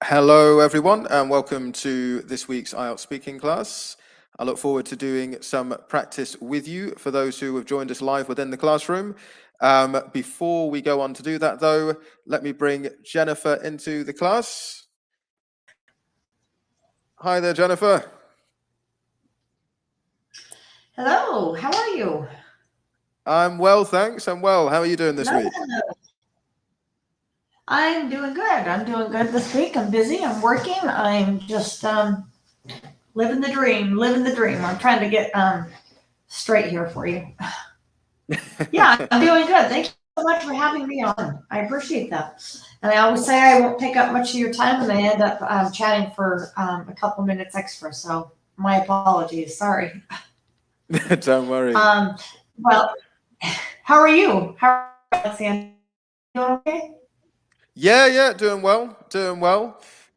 Hello, everyone, and welcome to this week's IELTS speaking class. I look forward to doing some practice with you for those who have joined us live within the classroom. Before we go on to do that, though, let me bring Jennifer into the class. Hi there, Jennifer. Hello, how are you? I'm well, thanks. I'm well. How are you doing this week? I'm doing good. I'm doing good this week. I'm busy. I'm working. I'm just living the dream. Living the dream. I'm trying to get straight here for you. Yeah, I'm doing good. Thank you so much for having me on. I appreciate that. And I always say I won't take up much of your time, and I end up chatting for a couple minutes extra. So my apologies. Sorry. Don't worry. Well, how are you? How are you, Alexander? Doing okay? Yeah, doing well.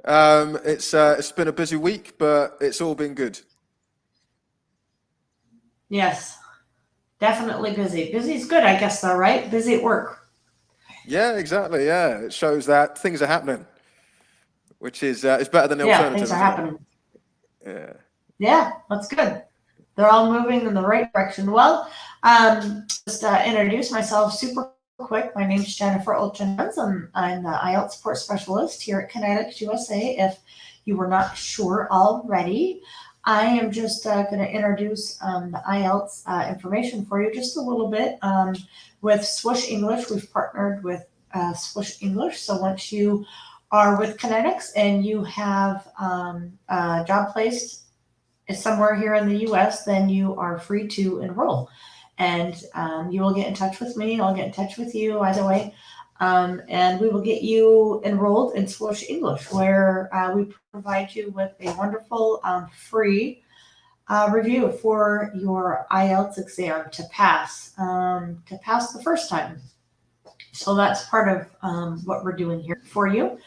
It's been a busy week, but it's all been good. Yes. Definitely busy. Busy's good, I guess, though, right? Busy at work. Yeah, exactly. Yeah, it shows that things are happening, which is it's better than the Yeah, alternative, things are isn't it? happening. Yeah. Yeah, that's good. They're all moving in the right direction. Well, just introduce myself super quick. My name's Jennifer Olchenz, and I'm the IELTS support specialist here at Connetics USA. If you were not sure already, I am just going to introduce the IELTS information for you just a little bit. With Swoosh English, we've partnered with Swoosh English. So once you are with Connetics and you have a job placed is somewhere here in the US, then you are free to enroll. And you will get in touch with me. I'll get in touch with you either way. And we will get you enrolled in Swoosh English, where we provide you with a wonderful free review for your IELTS exam to pass the first time. So that's part of what we're doing here for you.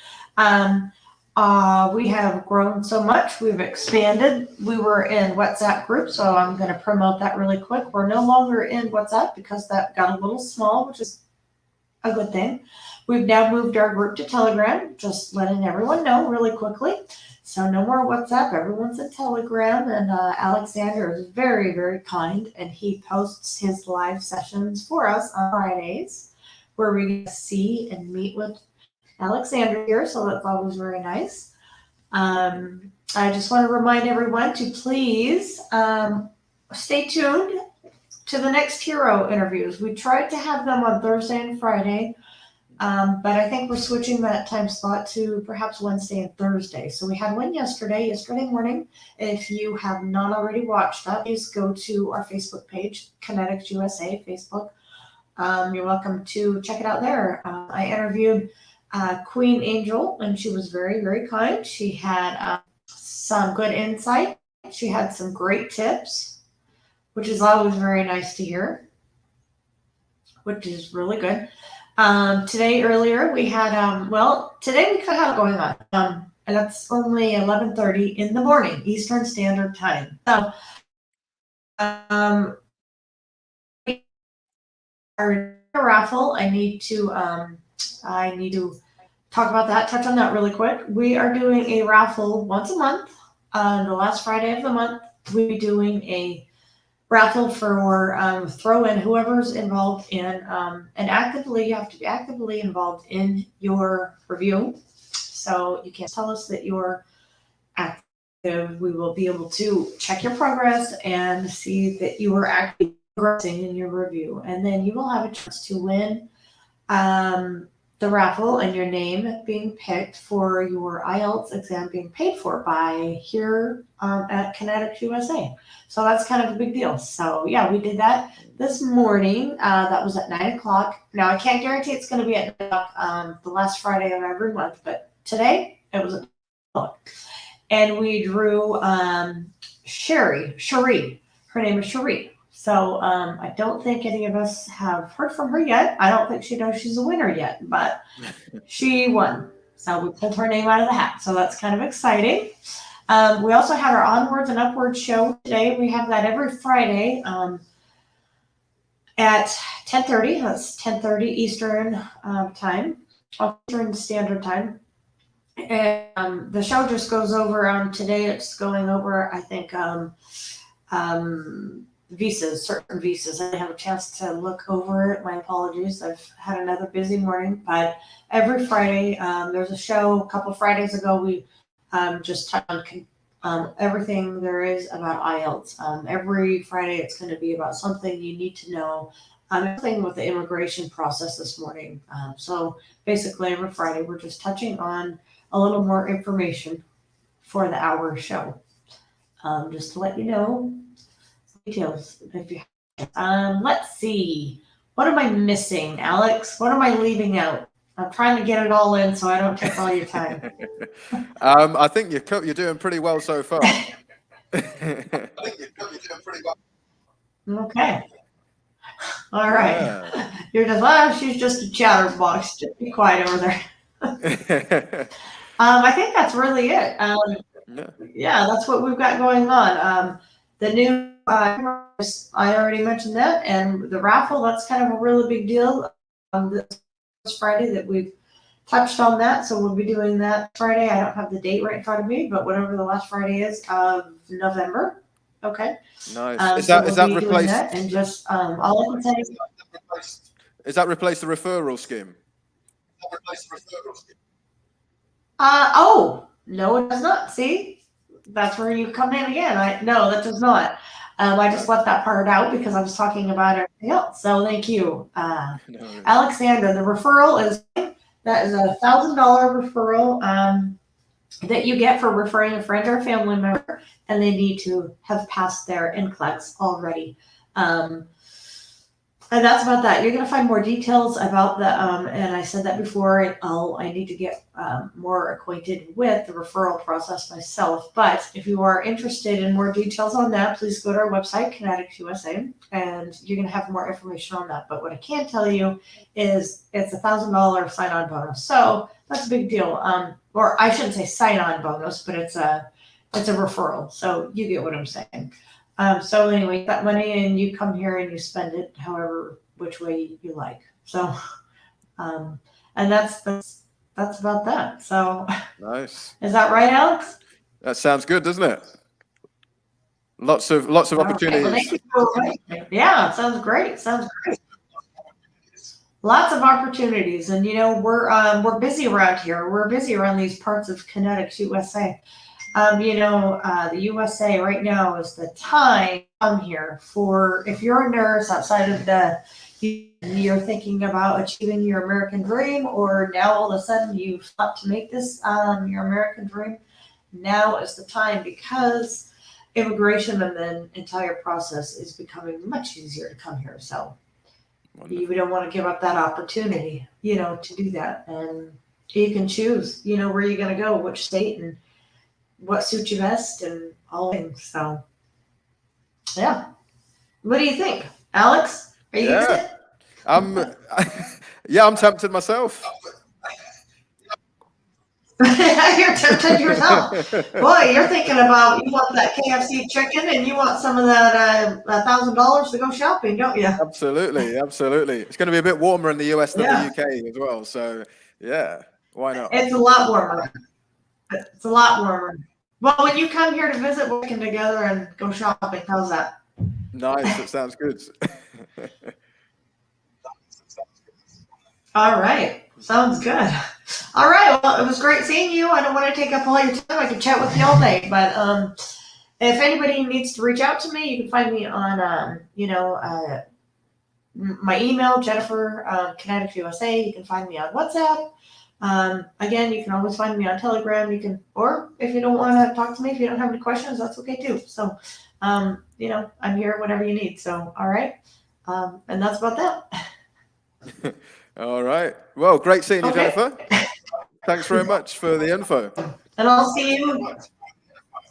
We have grown so much. We've expanded. We were in WhatsApp group, so I'm going to promote that really quick. We're no longer in WhatsApp because that got a little small, which is a good thing. We've now moved our group to Telegram, just letting everyone know really quickly. So no more WhatsApp. Everyone's in Telegram, and Alexander is very, very kind, and he posts his live sessions for us on Fridays, where we see and meet with Alexander here. So that's always very nice. I just want to remind everyone to please stay tuned to the next hero interviews. We tried to have them on Thursday and Friday, but I think we're switching that time slot to perhaps Wednesday and Thursday. So we had one yesterday morning. If you have not already watched that, please go to our Facebook page, Connetics USA Facebook. You're welcome to check it out there. I interviewed Queen Angel, and she was very, very kind. She had some good insight. She had some great tips, which is always very nice to hear, which is really good. Today, earlier, we had, today we could have going on. And that's only 11:30 in the morning, Eastern Standard Time. So, our raffle, I need to talk about that, touch on that really quick. We are doing a raffle once a month. On the last Friday of the month, we'll be doing a raffle for throw in whoever's involved in, and actively, you have to be actively involved in your review. So you can't tell us that you're active. We will be able to check your progress and see that you are actually progressing in your review. And then you will have a chance to win the raffle and your name being picked for your IELTS exam being paid for by here at Connetics USA. So that's kind of a big deal. So yeah, we did that this morning. That was at 9 o'clock. Now I can't guarantee it's going to be at 9 o'clock the last Friday of every month, but today it was at 9 o'clock. And we drew Cherie. Her name is Cherie. So I don't think any of us have heard from her yet. I don't think she knows she's a winner yet, but she won. So we pulled her name out of the hat. So that's kind of exciting. We also had our Onwards and Upwards show today. We have that every Friday at 10:30. That's 10:30 Eastern time, Eastern Standard Time. And the show just goes over today. It's going over, I think, visas, certain visas. I didn't have a chance to look over it. My apologies. I've had another busy morning, but every Friday, there's a show. A couple Fridays ago, we just touched on everything there is about IELTS. Every Friday, it's going to be about something you need to know. Everything with the immigration process this morning. So basically, every Friday, we're just touching on a little more information for the hour show. Just to let you know details if you let's see. What am I missing, Alex? What am I leaving out? I'm trying to get it all in so I don't take all your time. I think you're doing pretty well so far. Okay. All right. Yeah. You're just, she's just a chatterbox. Just be quiet over there. I think that's really it. Yeah, that's what we've got going on. The new, I already mentioned that, and the raffle, that's kind of a really big deal. This Friday that we've touched on that, so we'll be doing that Friday. I don't have the date right in front of me, but whatever the last Friday is of November. Okay. Nice. Is So that we'll be doing replaced? that, and just all I can say Is that replaced the referral scheme? Oh, no, it does not. See, that's where you come in again. No, that does not. I just left that part out because I was talking about everything else. So thank you, No. Alexander. The referral is $1,000 referral that you get for referring a friend or a family member, and they need to have passed their NCLEX already. And that's about that. You're going to find more details about the, and I said that before, I need to get more acquainted with the referral process myself. But if you are interested in more details on that, please go to our website, Connetics USA, and you're going to have more information on that. But what I can tell you is it's $1,000 sign-on bonus. So that's a big deal. Or I shouldn't say sign-on bonus, but it's a referral. So you get what I'm saying. So anyway, you got money and you come here and you spend it however, which way you like. So, and that's about that. So Nice. is that right, Alex? That sounds good, doesn't it? Lots of opportunities. Okay, well, yeah, sounds great. Sounds great. Lots of opportunities, and we're busy around here. We're busy around these parts of Connetics, USA. The USA right now is the time to come here for if you're a nurse outside of you're thinking about achieving your American dream, or now all of a sudden you've thought to make this your American dream. Now is the time because immigration and the entire process is becoming much easier to come here. So Wonderful. you don't want to give up that opportunity, to do that. And you can choose, where you're going to go, which state, and what suits you best, and all things. So, yeah. What do you think, Alex? Are you Yeah. I'm tempted myself. You're tempted yourself. Boy, you're thinking about you want that KFC chicken and you want some of that $1,000 to go shopping, don't you? Absolutely. It's going to be a bit warmer in the US than Yeah. the UK as well. So yeah, why not? It's a lot warmer. It's a lot warmer. Well, when you come here to visit, we're working together and go shopping. How's that? Nice. That sounds good. All right. Sounds good. All right. Well, it was great seeing you. I don't want to take up all your time. I could chat with you all day, but if anybody needs to reach out to me, you can find me on my email, Jennifer, Connetics USA. You can find me on WhatsApp. Again, you can always find me on Telegram. Or if you don't want to talk to me, if you don't have any questions, that's okay too. So, I'm here whenever you need. So, all right. And that's about that. All right. Well, great seeing you, Okay. Jennifer. Thanks very much for the info. And I'll see you.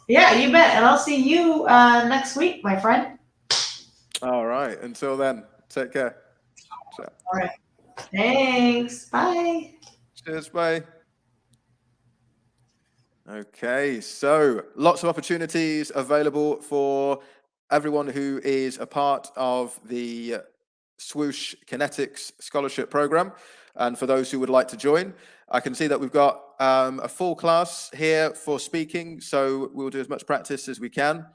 Yeah, you bet. And I'll see you next week, my friend. All right. Until then, take care. All right. Thanks. Bye. Cheers. Bye. Okay. So lots of opportunities available for everyone who is a part of the Swoosh Connetics Scholarship Program. And for those who would like to join, I can see that we've got a full class here for speaking, so we'll do as much practice as we can.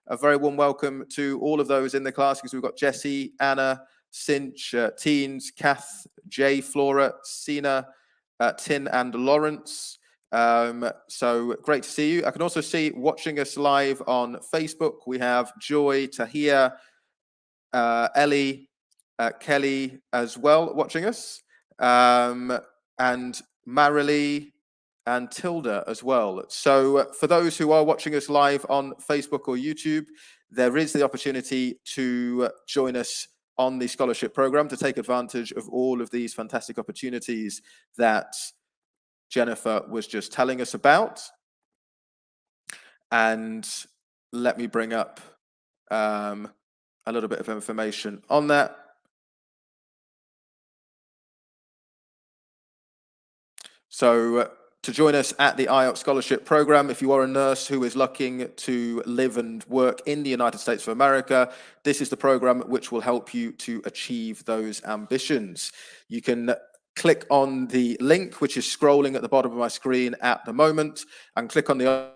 A very warm welcome to all of those in the class, because we've got Jessie, Anna, Cinch, Teens, Kath, Jay, Flora, Sina, Tin, and Lawrence. So great to see you. I can also see watching us live on Facebook. We have Joy, Tahia, Ellie, Kelly as well watching us, and Marilee and Tilda as well. So for those who are watching us live on Facebook or YouTube, there is the opportunity to join us on the scholarship program to take advantage of all of these fantastic opportunities that Jennifer was just telling us about. And let me bring up a little bit of information on that. So to join us at the IELTS Scholarship Program, if you are a nurse who is looking to live and work in the United States of America, this is the program which will help you to achieve those ambitions. You can click on the link, which is scrolling at the bottom of my screen at the moment, and click on the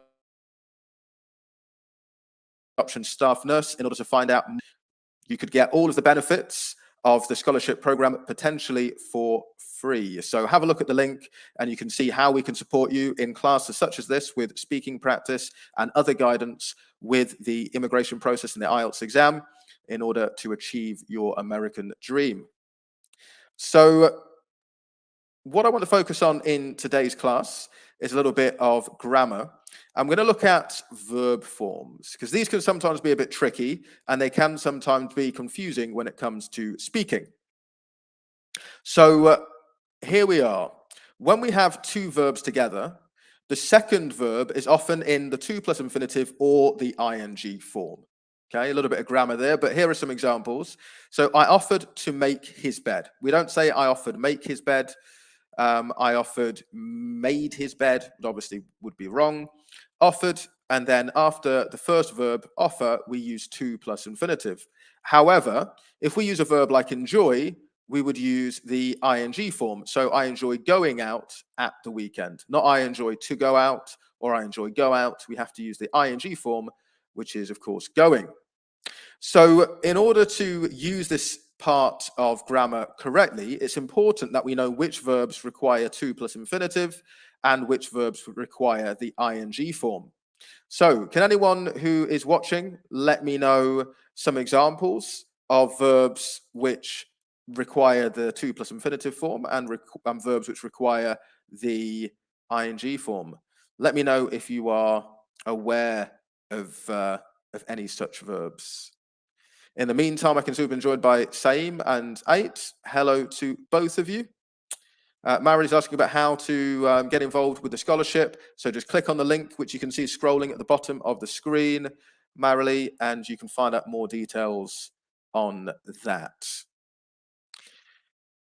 option Staff Nurse in order to find out. You could get all of the benefits of the scholarship program potentially for free. So have a look at the link and you can see how we can support you in classes such as this with speaking practice and other guidance with the immigration process and the IELTS exam in order to achieve your American dream. So what I want to focus on in today's class is a little bit of grammar. I'm going to look at verb forms because these can sometimes be a bit tricky and they can sometimes be confusing when it comes to speaking. So here we are. When we have two verbs together, the second verb is often in the to plus infinitive or the ing form. Okay, a little bit of grammar there, but here are some examples. So I offered to make his bed. We don't say I offered make his bed. I offered made his bed, but obviously would be wrong. Offered, and then after the first verb, offer, we use to plus infinitive. However, if we use a verb like enjoy, we would use the ing form. So I enjoy going out at the weekend, not I enjoy to go out or I enjoy go out. We have to use the ing form, which is, of course, going. So in order to use this part of grammar correctly, it's important that we know which verbs require to plus infinitive and which verbs require the ing form. So can anyone who is watching let me know some examples of verbs which require the to plus infinitive form and verbs which require the ing form? Let me know if you are aware of any such verbs. In the meantime, I can see we've been joined by Saim and 8. Hello to both of you. Mary is asking about how to get involved with the scholarship. So just click on the link, which you can see scrolling at the bottom of the screen, Marilee, and you can find out more details on that.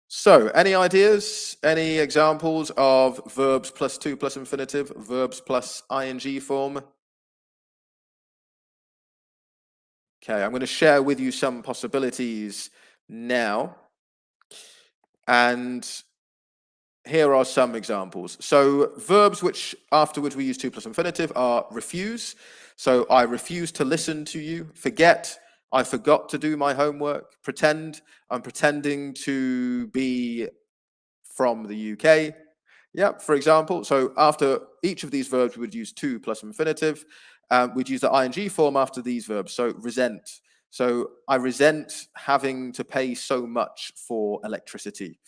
So any ideas, any examples of verbs plus to plus infinitive, verbs plus ing form? Okay, I'm going to share with you some possibilities now. And here are some examples. So verbs which afterwards we use to plus infinitive are refuse. So I refuse to listen to you. Forget, I forgot to do my homework. Pretend, I'm pretending to be from the UK. Yeah, for example. So after each of these verbs, we would use to plus infinitive. We'd use the ing form after these verbs. So resent. So I resent having to pay so much for electricity.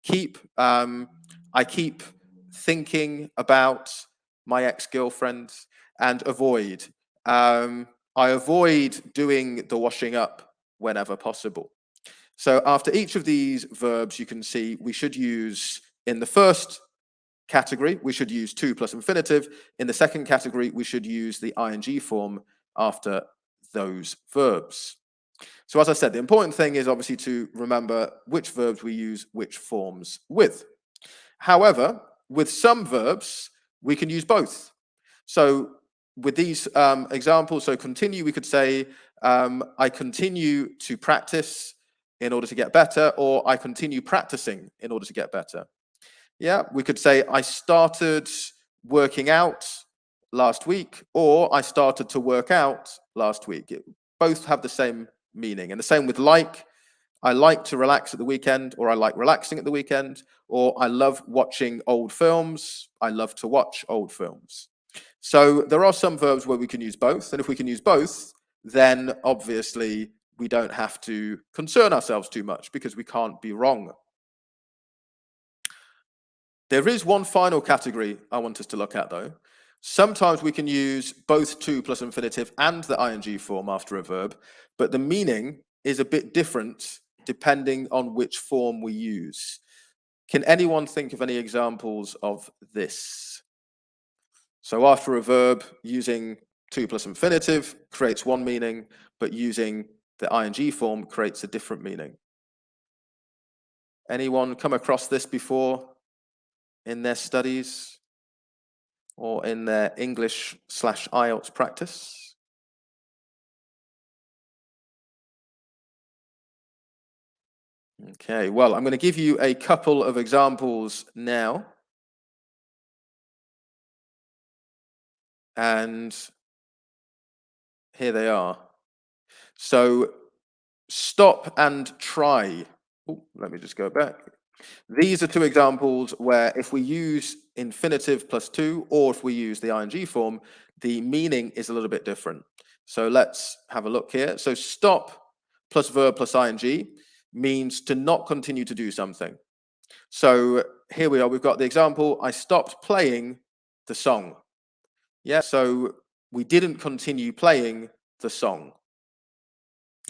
Keep, I keep thinking about my ex-girlfriend. And avoid. I avoid doing the washing up whenever possible. So after each of these verbs, you can see we should use, in the first category, we should use to plus infinitive. In the second category, we should use the ing form after those verbs. So as I said, the important thing is obviously to remember which verbs we use which forms with. However, with some verbs, we can use both. So with these examples, so continue, we could say, I continue to practice in order to get better, or I continue practicing in order to get better. Yeah, we could say, I started working out last week, or I started to work out last week. Both have the same meaning. And the same with like. I like to relax at the weekend, or I like relaxing at the weekend, or I love watching old films. I love to watch old films. So there are some verbs where we can use both. And if we can use both, then obviously we don't have to concern ourselves too much because we can't be wrong. There is one final category I want us to look at, though. Sometimes we can use both to plus infinitive and the ing form after a verb, but the meaning is a bit different depending on which form we use. Can anyone think of any examples of this? So after a verb, using to plus infinitive creates one meaning, but using the ing form creates a different meaning. Anyone come across this before in their studies or in their English/IELTS practice? Okay, well, I'm going to give you a couple of examples now. And here they are. So stop and try. Oh, let me just go back. These are two examples where if we use infinitive plus to, or if we use the ing form, the meaning is a little bit different. So let's have a look here. So stop plus verb plus ing means to not continue to do something. So here we are, we've got the example, I stopped playing the song. Yeah, so we didn't continue playing the song.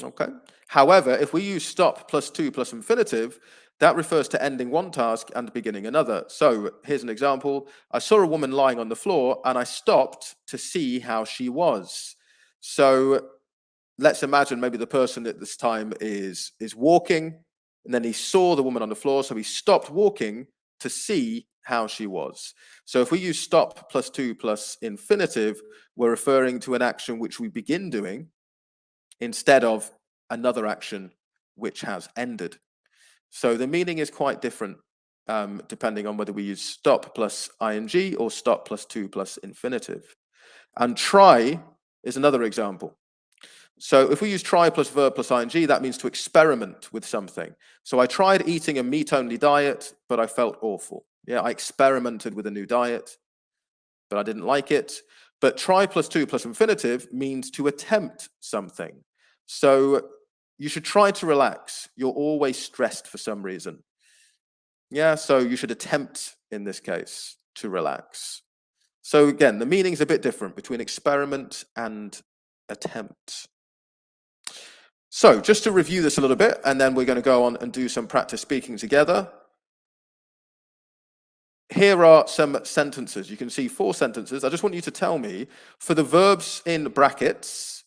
Okay. However, if we use stop plus to plus infinitive, that refers to ending one task and beginning another. So here's an example. I saw a woman lying on the floor and I stopped to see how she was. So let's imagine maybe the person at this time is walking, and then he saw the woman on the floor, so he stopped walking to see how she was. So if we use stop plus to plus infinitive, we're referring to an action which we begin doing instead of another action which has ended. So the meaning is quite different depending on whether we use stop plus ing or stop plus to plus infinitive. And try is another example. So if we use try plus verb plus ing, that means to experiment with something. So I tried eating a meat-only diet, but I felt awful. Yeah, I experimented with a new diet, but I didn't like it. But try plus to plus infinitive means to attempt something. So you should try to relax. You're always stressed for some reason. Yeah, so you should attempt, in this case, to relax. So again, the meaning's a bit different between experiment and attempt. So just to review this a little bit, and then we're going to go on and do some practice speaking together. Here are some sentences. You can see 4 sentences. I just want you to tell me, for the verbs in brackets,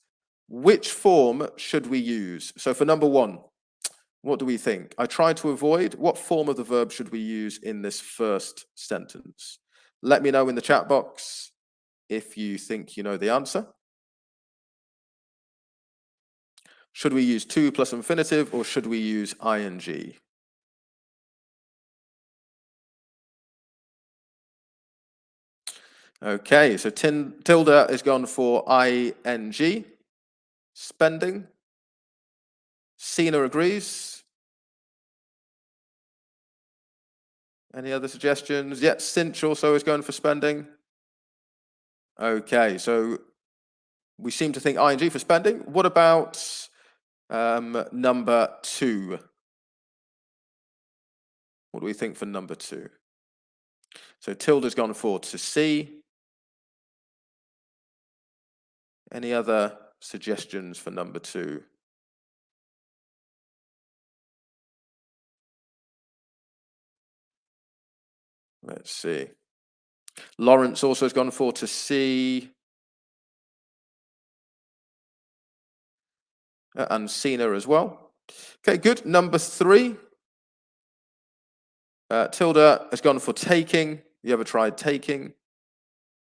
which form should we use? So for number 1, what do we think? I try to avoid. What form of the verb should we use in this first sentence? Let me know in the chat box if you think you know the answer. Should we use to plus infinitive, or should we use ing? Okay, so Tilda has gone for ing, spending. Sina agrees. Any other suggestions? Yeah, Cinch also is going for spending. Okay, so we seem to think ing for spending. What about number 2? What do we think for number 2? So Tilda's gone for to see. Any other suggestions for number 2? Let's see. Lawrence also has gone for to see. And Sina as well. Okay, good. Number 3. Tilda has gone for taking. You ever tried taking?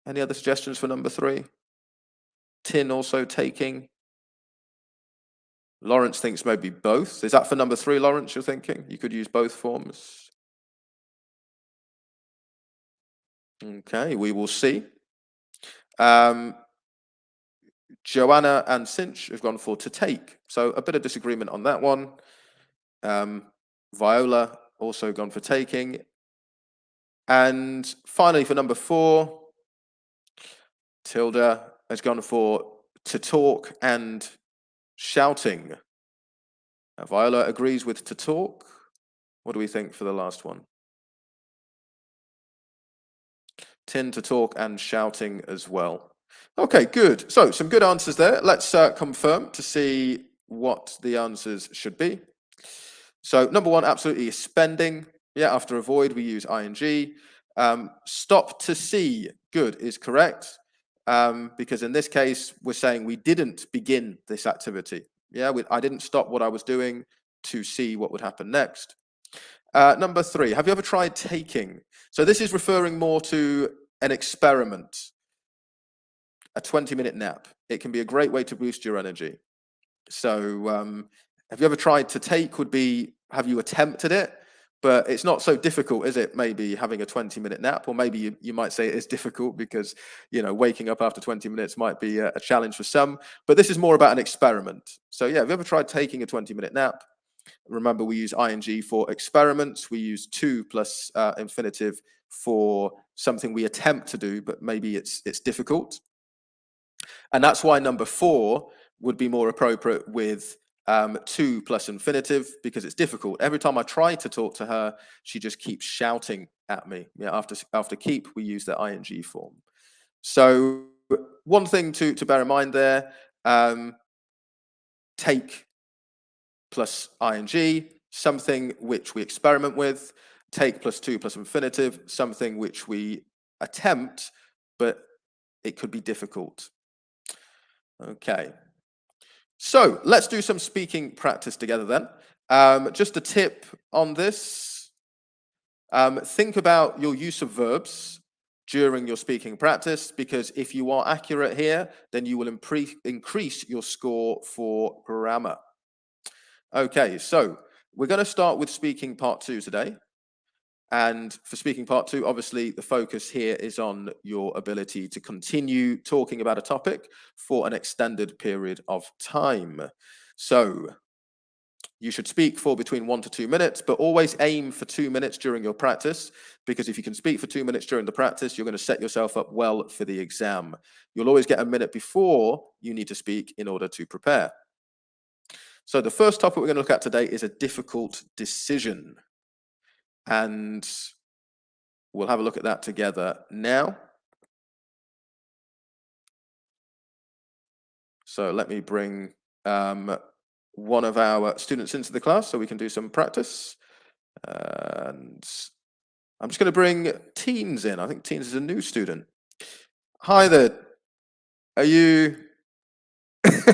Any other suggestions for number 3? Tin also taking. Lawrence thinks maybe both. Is that for number 3, Lawrence, you're thinking? You could use both forms. Okay, we will see. Joanna and Cinch have gone for to take. So a bit of disagreement on that one. Viola also gone for taking. And finally, for number 4, Tilda has gone for to talk and shouting. Viola agrees with to talk. What do we think for the last one? Tin to talk and shouting as well. Okay, good. So some good answers there. Let's confirm to see what the answers should be. So number 1, absolutely is spending. Yeah, after avoid, we use ing. Stop to see, good, is correct. Because in this case, we're saying we didn't begin this activity. Yeah, I didn't stop what I was doing to see what would happen next. Number 3, have you ever tried taking? So this is referring more to an experiment, a 20-minute nap. It can be a great way to boost your energy. So have you ever tried to take would be, have you attempted it? But it's not so difficult, is it? Maybe having a 20-minute nap, or maybe you might say it is difficult because, waking up after 20 minutes might be a challenge for some. But this is more about an experiment. So yeah, have you ever tried taking a 20-minute nap? Remember, we use ing for experiments. We use to plus infinitive for something we attempt to do, but maybe it's difficult. And that's why number 4 would be more appropriate with to plus infinitive, because it's difficult. Every time I try to talk to her, she just keeps shouting at me. Yeah, after keep, we use the ing form. So one thing to bear in mind there, take plus ing, something which we experiment with. Take plus to plus infinitive, something which we attempt, but it could be difficult. Okay. So let's do some speaking practice together then. Just a tip on this. Think about your use of verbs during your speaking practice, because if you are accurate here, then you will increase your score for grammar. Okay, so we're going to start with speaking part 2 today. And for speaking part 2, obviously the focus here is on your ability to continue talking about a topic for an extended period of time. So you should speak for between 1 to 2 minutes, but always aim for 2 minutes during your practice, because if you can speak for 2 minutes during the practice, you're going to set yourself up well for the exam. You'll always get a minute before you need to speak in order to prepare. So the first topic we're going to look at today is a difficult decision. And we'll have a look at that together now. So let me bring one of our students into the class so we can do some practice. And I'm just going to bring Teens in. I think Teens is a new student. Hi there. Are you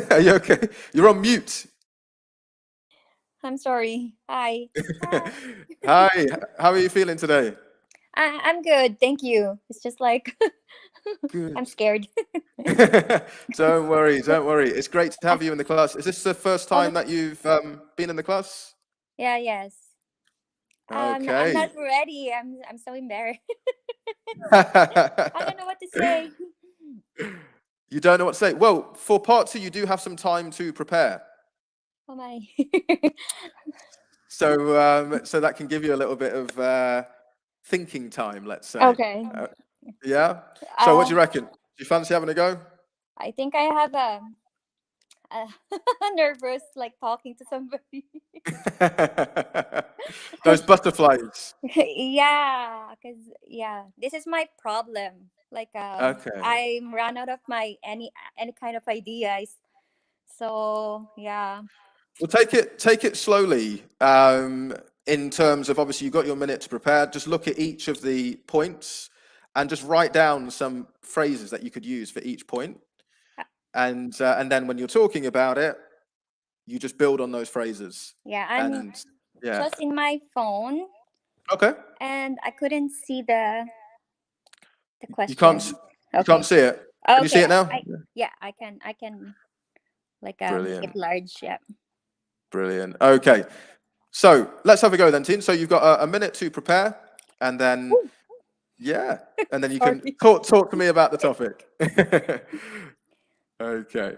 are you okay? You're on mute. I'm sorry. Hi. Hi. How are you feeling today? I'm good. Thank you. It's just like Good. I'm scared. Don't worry. It's great to have you in the class. Is this the first time that you've been in the class? Yeah, yes. I'm Okay. not ready. I'm so embarrassed. I don't know what to say. You don't know what to say. Well, for part 2, you do have some time to prepare. Oh my. So that can give you a little bit of thinking time, let's say. Okay. Yeah? So what do you reckon? Do you fancy having a go? I think I have a nervous, like talking to somebody. Those butterflies. Yeah, because this is my problem. Like Okay. I'm run out of my any kind of ideas. So yeah. Well, take it slowly. In terms of, obviously you've got your minute to prepare. Just look at each of the points and just write down some phrases that you could use for each point. And then when you're talking about it, you just build on those phrases. Yeah, I'm just in my phone. Okay. And I couldn't see the question. You can't see it. Okay. Can you see it now? I can like Brilliant. make it large. Yeah. Brilliant. Okay. So let's have a go then, Tin. So you've got a minute to prepare, and then Yeah, and then you can Sorry. talk to me about the topic. Okay.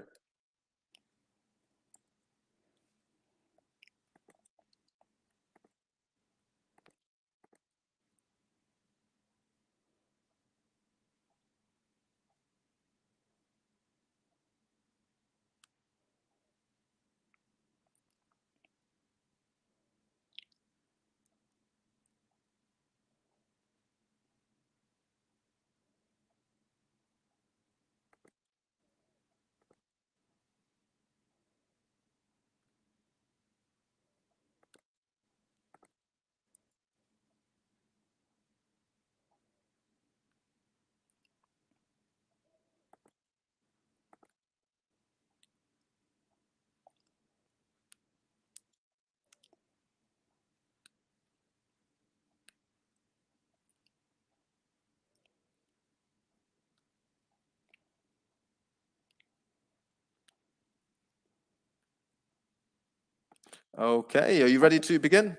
Okay, are you ready to begin?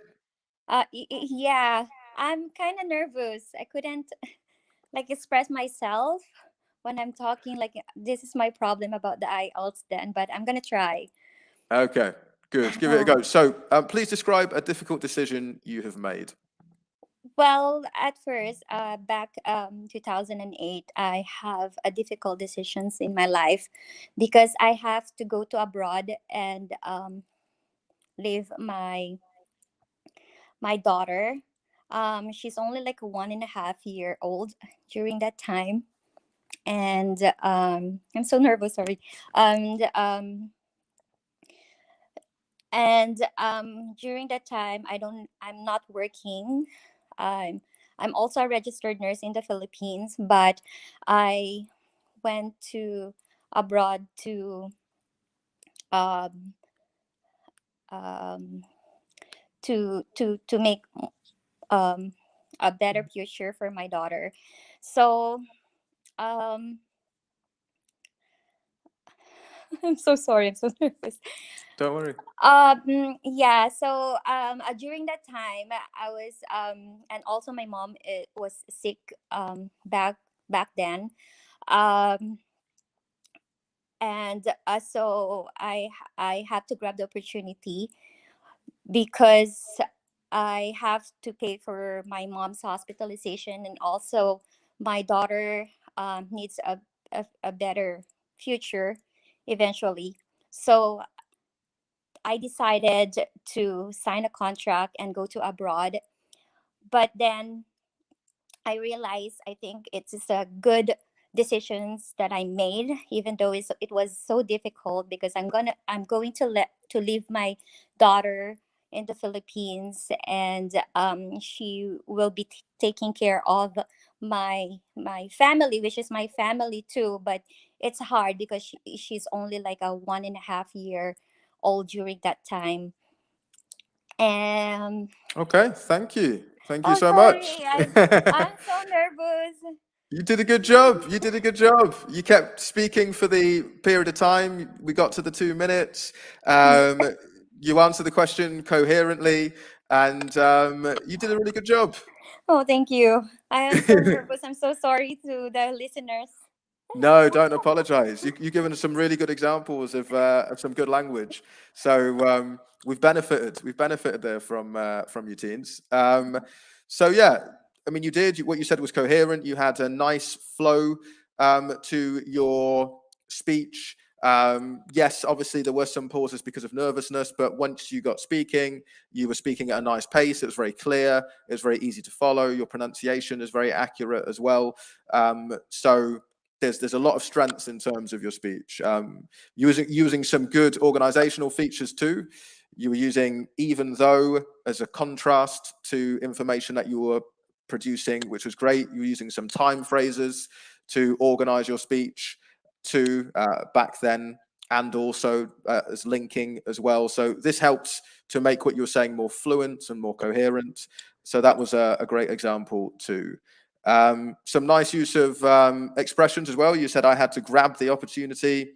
Yeah, I'm kind of nervous. I couldn't like express myself when I'm talking. Like this is my problem about the IELTS then, but I'm gonna try. Okay, good. Give it a go. So, please describe a difficult decision you have made. Well, at first, back 2008, I have a difficult decisions in my life because I have to go to abroad and leave my daughter. She's only like 1.5 year old during that time, and I'm so nervous. Sorry, and during that time, I'm not working. I'm I'm also a registered nurse in the Philippines, but I went to abroad um, um, to make um, a better future for my daughter. So um, I'm so sorry. I'm so nervous. Don't worry. Yeah. So during that time, I was and also my mom was sick back then. Um, and so I had to grab the opportunity because I have to pay for my mom's hospitalization, and also my daughter needs a better future eventually. So I decided to sign a contract and go to abroad. But then I realized I think it's just a good decisions that I made, even though it was so difficult because I'm going to leave my daughter in the Philippines, and she will be taking care of my family, which is my family too. But it's hard because she's only like a 1.5 year old during that time. And Okay, thank you. Thank you oh, so much. sorry, I'm so nervous. You did a good job. You did a good job. You kept speaking for the period of time. We got to the 2 minutes. You answered the question coherently, and you did a really good job. Oh, thank you. I am so nervous. I'm so sorry to the listeners. No, don't apologize. You've given us some really good examples of some good language. So we've benefited. We've benefited there from you teens. So yeah, I mean, what you said was coherent. You had a nice flow to your speech. Yes, obviously there were some pauses because of nervousness, but once you got speaking, you were speaking at a nice pace. It was very clear. It was very easy to follow. Your pronunciation is very accurate as well. So there's a lot of strengths in terms of your speech. Using some good organizational features too. You were using even though as a contrast to information that you were producing, which was great. You were using some time phrases to organize your speech to back then, and also as linking as well. So this helps to make what you were saying more fluent and more coherent. So that was a great example too. Some nice use of expressions as well. You said I had to grab the opportunity.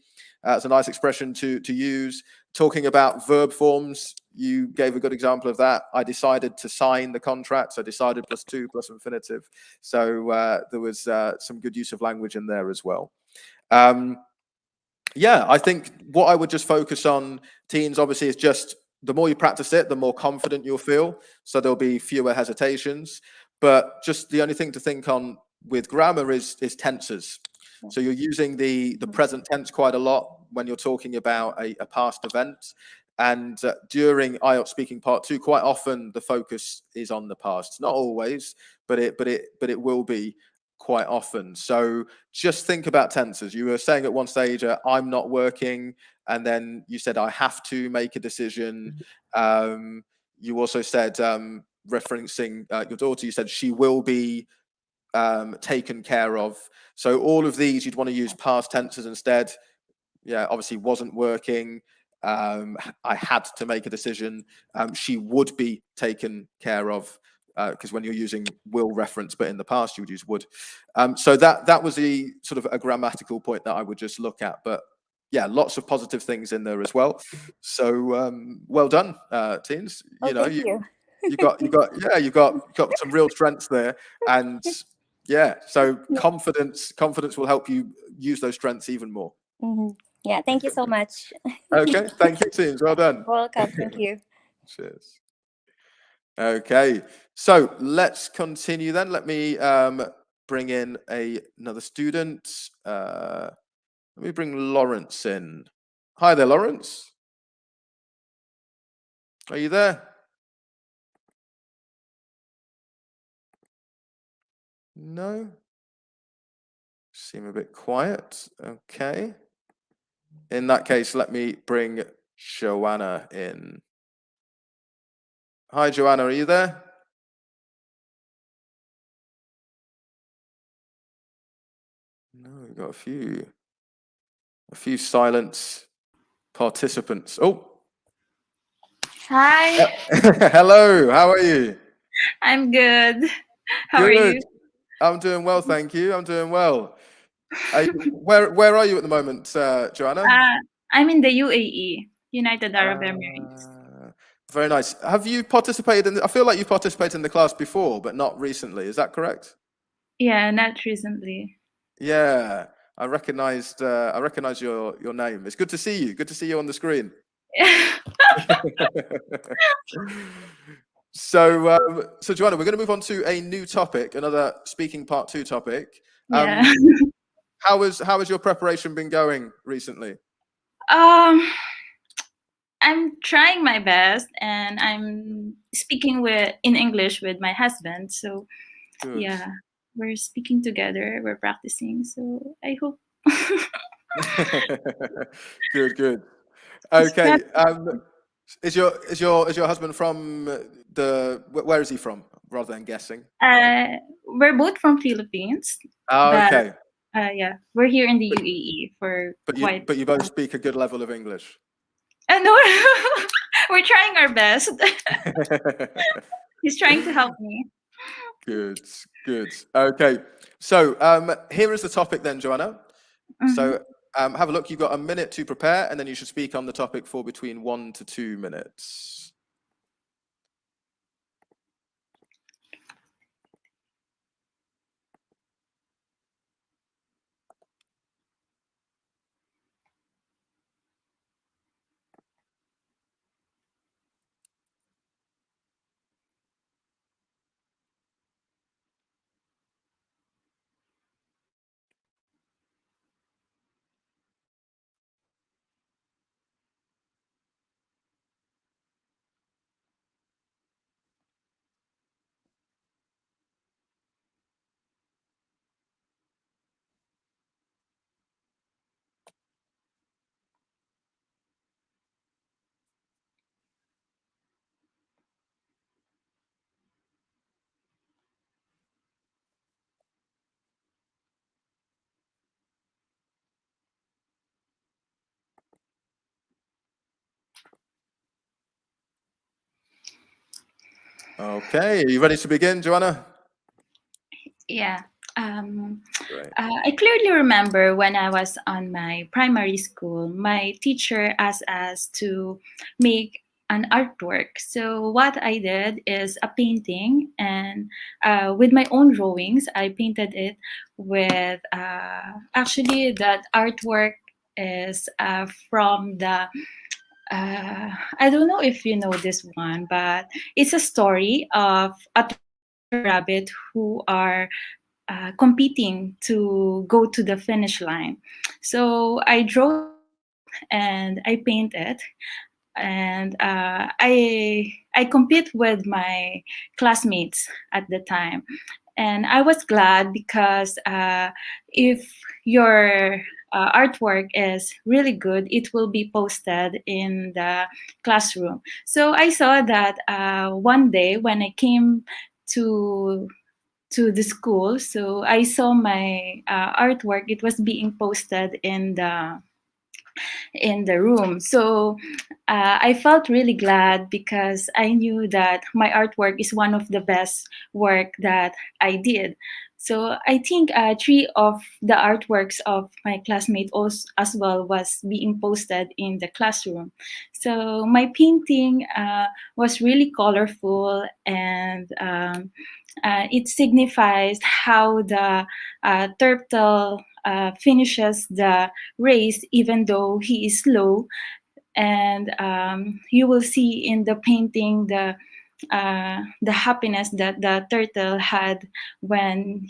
It's a nice expression to use. Talking about verb forms, you gave a good example of that. I decided to sign the contract, so decided +2 plus infinitive. So there was some good use of language in there as well. Yeah, I think what I would just focus on, teens, obviously, is just the more you practice it, the more confident you'll feel. So there'll be fewer hesitations. But just the only thing to think on with grammar is tenses. So you're using the present tense quite a lot when you're talking about a past event. And during IELTS Speaking Part 2, quite often the focus is on the past. Not always, but it will be quite often. So just think about tenses. You were saying at one stage, I'm not working, and then you said, I have to make a decision. You also said, referencing your daughter, you said she will be taken care of. So all of these, you'd want to use past tenses instead. Yeah, obviously wasn't working. I had to make a decision. She would be taken care of, because when you're using will reference, but in the past you would use would. So that was the sort of a grammatical point that I would just look at. But yeah, lots of positive things in there as well. So well done, teens. Oh, thank you. You've got some real strengths there, and yeah, so Yeah. confidence will help you use those strengths even more. Yeah, thank you so much. Okay, thank you, teams. Well done. Welcome. Thank you. Cheers. Okay, so let's continue then. Let me bring in another student. Let me bring Lawrence in. Hi there, Lawrence. Are you there? No? Seem a bit quiet. Okay. In that case, let me bring Joanna in. Hi, Joanna, are you there? No, we've got a few silent participants. Oh, Hi, hello. How are you? I'm good. How are Good. you? I'm doing well, thank you. I'm doing well. Where are you at the moment, Joanna? I'm in the UAE, United Arab Emirates. Very nice. Have you participated in? I feel like you've participated in the class before, but not recently. Is that correct? Yeah, not recently. Yeah, I recognized your name. It's good to see you. Good to see you on the screen. So Joanna, we're going to move on to a new topic, another speaking part 2 topic. Yeah. How has your preparation been going recently? I'm trying my best, and I'm speaking in English with my husband. So Good. yeah, we're speaking together. We're practicing. So I hope. Good. Okay. Is your husband from where is he from, rather than guessing? We're both from Philippines, Oh, but okay. yeah, we're here in the UAE for quite. But you both speak a good level of English. No, we're trying our best. He's trying to help me. Good. Okay. So here is the topic then, Joanna. So have a look. You've got a minute to prepare, and then you should speak on the topic for between 1 to 2 minutes. Okay, are you ready to begin, Joanna? Yeah. Great. I clearly remember when I was on my primary school, my teacher asked us to make an artwork. So what I did is a painting, and with my own drawings, I painted it with. Actually, that artwork is from the. I don't know if you know this one, but it's a story of a turtle and a rabbit who are competing to go to the finish line. So I drew it and I paint it, and I compete with my classmates at the time, and I was glad because if your artwork is really good, it will be posted in the classroom. So I saw that one day when I came to the school. So I saw my artwork. It was being posted in the room. So I felt really glad because I knew that my artwork is one of the best work that I did. So I think three of the artworks of my classmates also, as well, was being posted in the classroom. So my painting was really colorful, and it signifies how the turtle finishes the race even though he is slow. And you will see in the painting the happiness that the turtle had when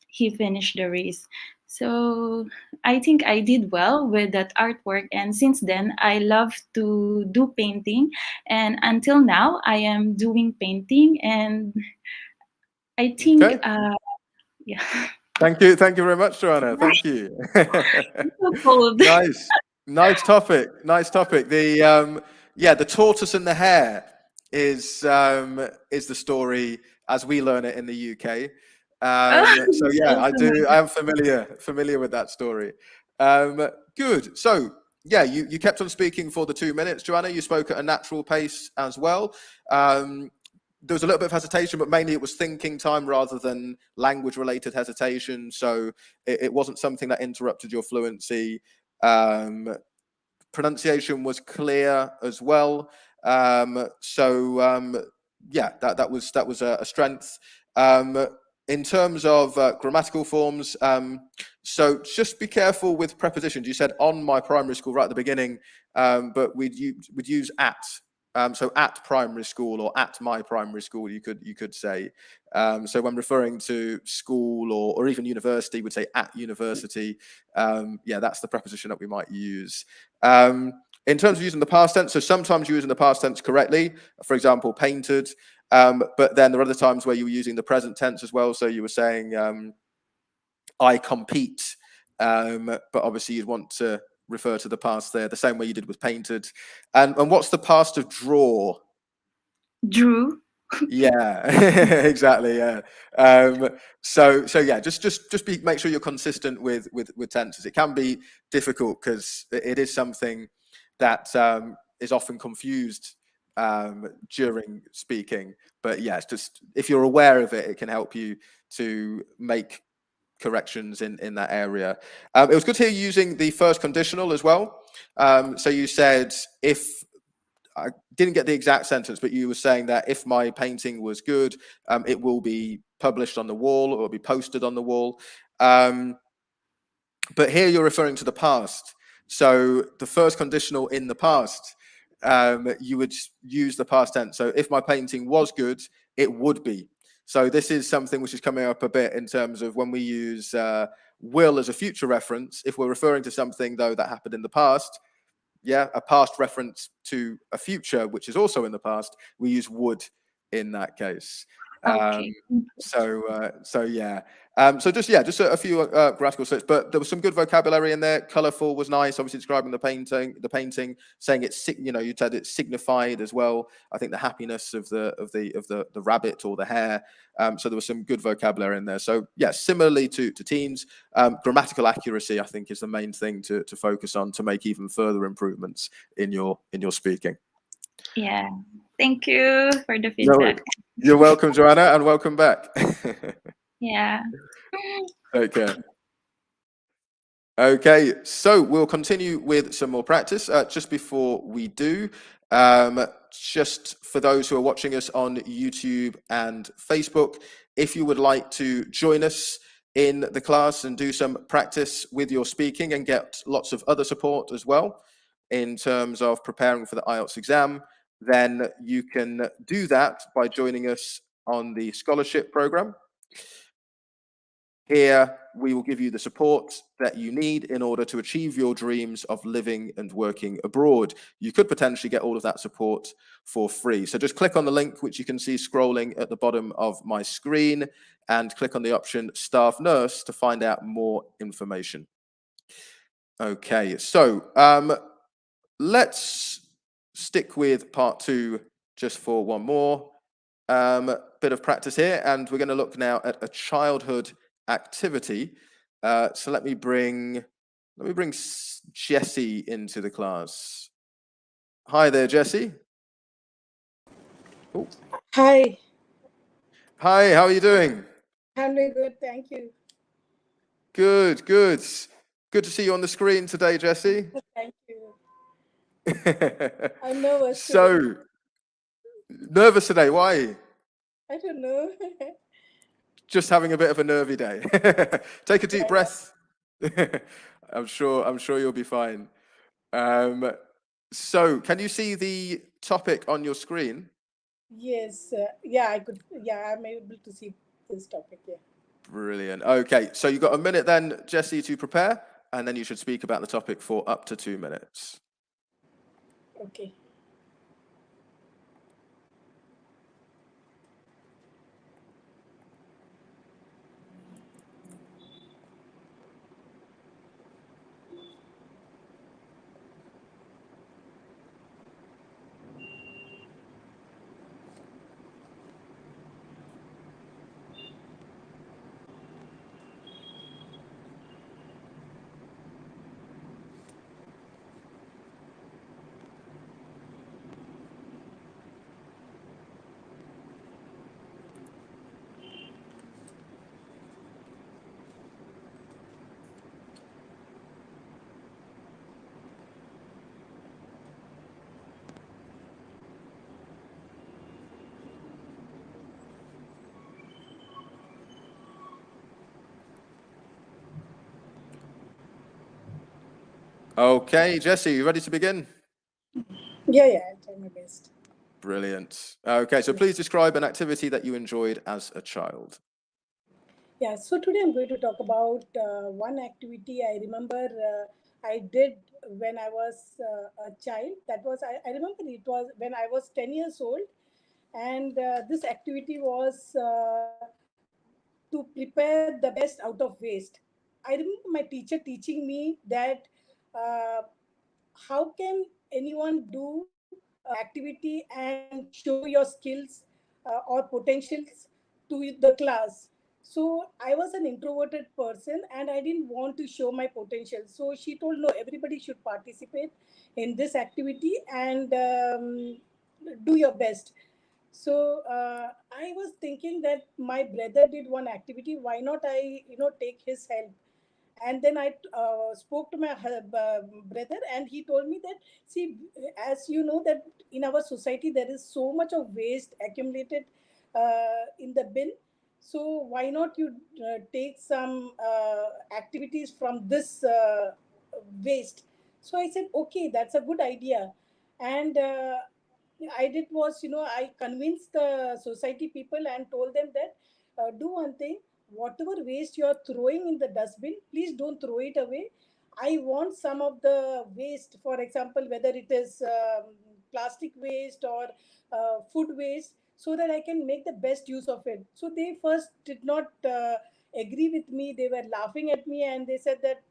he finished the race. So I think I did well with that artwork, and since then I love to do painting, and until now I am doing painting, and I think Okay. yeah. Thank you. Thank you very much, Joanna. Thank you. So cold. Nice. Nice topic. Nice topic. The tortoise and the hare is the story as we learn it in the UK. So yeah, I do. I am familiar with that story. Good. So yeah, you kept on speaking for the 2 minutes, Joanna. You spoke at a natural pace as well. There was a little bit of hesitation, but mainly it was thinking time rather than language-related hesitation. So it wasn't something that interrupted your fluency. Pronunciation was clear as well. Yeah, that was a strength. In terms of grammatical forms, so just be careful with prepositions. You said on my primary school right at the beginning, but we'd use at. So at primary school or at my primary school, you could say. So when referring to school or even university, we'd say at university. Yeah, that's the preposition that we might use. In terms of using the past tense, so sometimes you're using the past tense correctly. For example, painted. But then there are other times where you were using the present tense as well. So you were saying, I compete. But obviously you'd want to refer to the past there, the same way you did with painted. And what's the past of draw? Drew. Yeah, exactly. Yeah. So yeah, just make sure you're consistent with tenses. It can be difficult because it is something that is often confused during speaking. But yes, just if you're aware of it, it can help you to make corrections in that area. It was good to hear you using the first conditional as well. So you said if. I didn't get the exact sentence, but you were saying that if my painting was good, it will be published on the wall or it will be posted on the wall. But here you're referring to the past. So the first conditional in the past, you would use the past tense. So if my painting was good, it would be. So this is something which is coming up a bit in terms of when we use will as a future reference. If we're referring to something, though, that happened in the past, yeah, a past reference to a future, which is also in the past, we use would in that case. Okay. So yeah. So just a few grammatical slips, but there was some good vocabulary in there. Colorful was nice, obviously describing the painting, saying it's, you said it's signified as well. I think the happiness of the rabbit or the hare. So there was some good vocabulary in there. So yeah, similarly to teens, grammatical accuracy, I think, is the main thing to focus on to make even further improvements in your speaking. Yeah. Thank you for the feedback. You're welcome, Joanna, and welcome back. Yeah. Take care. Okay, so we'll continue with some more practice. Just before we do, just for those who are watching us on YouTube and Facebook, if you would like to join us in the class and do some practice with your speaking and get lots of other support as well in terms of preparing for the IELTS exam, then you can do that by joining us on the scholarship program. Here, we will give you the support that you need in order to achieve your dreams of living and working abroad. You could potentially get all of that support for free. So just click on the link, which you can see scrolling at the bottom of my screen, and click on the option Staff Nurse to find out more information. Okay, so let's stick with part 2 just for one more bit of practice here, and we're going to look now at a childhood activity. So let me bring Jessie into the class. Hi there, Jessie. Oh. Hi. Hi, how are you doing? I'm doing good, thank you. Good. Good to see you on the screen today, Jessie. Thank you. I'm nervous today. So, nervous today, why? I don't know. Just having a bit of a nervy day. Take a deep breath. I'm sure you'll be fine. So, can you see the topic on your screen? Yes, yeah, I could. Yeah, I'm able to see this topic. Yeah. Brilliant. Okay, so you've got a minute then, Jessie, to prepare, and then you should speak about the topic for up to 2 minutes. Okay. Okay, Jessie, you ready to begin? Yeah, I'll try my best. Brilliant. Okay, so please describe an activity that you enjoyed as a child. Yeah, so today I'm going to talk about one activity I remember I did when I was a child. That was, I remember it was when I was 10 years old. And this activity was to prepare the best out of waste. I remember my teacher teaching me that uh, how can anyone do activity and show your skills or potentials to the class. So I was an introverted person and I didn't want to show my potential. So she told, no, everybody should participate in this activity and do your best. So I was thinking that my brother did one activity. Why not I, take his help? And then I spoke to my brother, and he told me that, see, as you know, that in our society there is so much of waste accumulated in the bin. So why not you take some activities from this waste? So I said, okay, that's a good idea. And I did was, I convinced the society people and told them that do one thing, whatever waste you are throwing in the dustbin, please don't throw it away. I want some of the waste, for example, whether it is plastic waste or food waste, so that I can make the best use of it. So they first did not agree with me. They were laughing at me and they said that,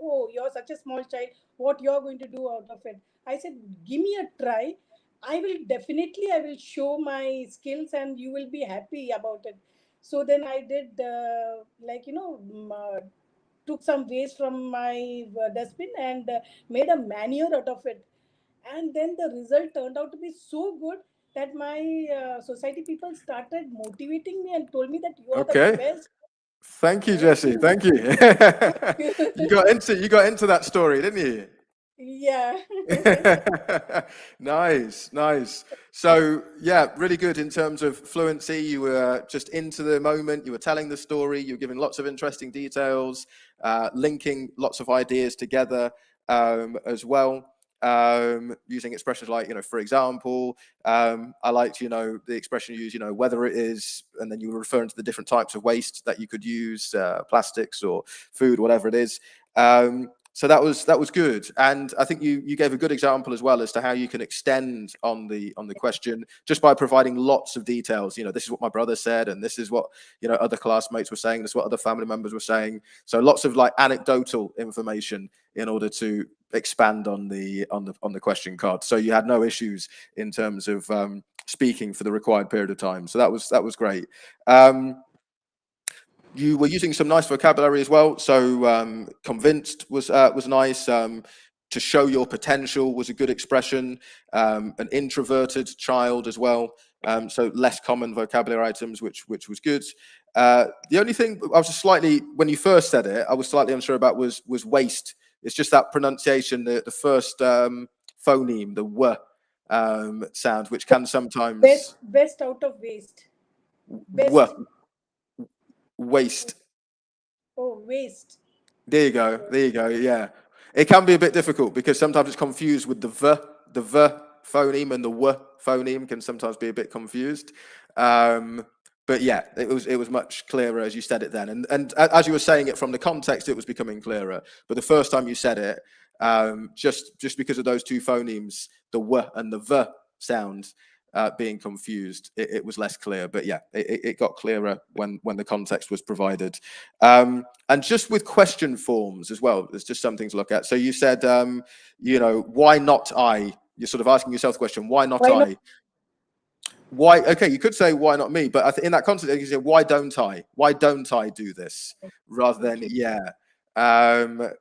oh, you're such a small child, what you're going to do out of it. I said, give me a try. I will show my skills and you will be happy about it. So then I did, took some waste from my dustbin and made a manure out of it. And then the result turned out to be so good that my society people started motivating me and told me that you are the Okay. best. Thank you, Jesse. Thank you. You got into that story, didn't you? Yeah. Nice, nice. So yeah, really good in terms of fluency. You were just into the moment. You were telling the story. You were giving lots of interesting details, linking lots of ideas together as well. Using expressions like, for example, I liked, the expression you use, whether it is, and then you were referring to the different types of waste that you could use, plastics or food, whatever it is. So that was good, and I think you gave a good example as well as to how you can extend on the question just by providing lots of details. This is what my brother said, and this is what other classmates were saying. This is what other family members were saying. So lots of like anecdotal information in order to expand on the question card. So you had no issues in terms of speaking for the required period of time. So that was great. You were using some nice vocabulary as well. So convinced was nice. To show your potential was a good expression. An introverted child as well. So less common vocabulary items, which was good. The only thing I was just slightly, when you first said it, I was slightly unsure about was waste. It's just that pronunciation, the first phoneme, the w sound, which can sometimes Best out of waste. Best. w, waste. Oh, waste. There you go. There you go. Yeah. It can be a bit difficult because sometimes it's confused with the v phoneme, and the w phoneme can sometimes be a bit confused. But yeah, it was much clearer as you said it then. And as you were saying it from the context, it was becoming clearer. But the first time you said it, just because of those two phonemes, the w and the v sound, being confused, it was less clear. But yeah, it got clearer when the context was provided. And just with question forms as well, there's just something to look at. So you said, why not I? You're sort of asking yourself the question, why not I? Why? Okay, you could say why not me, but in that context, you say why don't I? Why don't I do this? Rather than yeah. And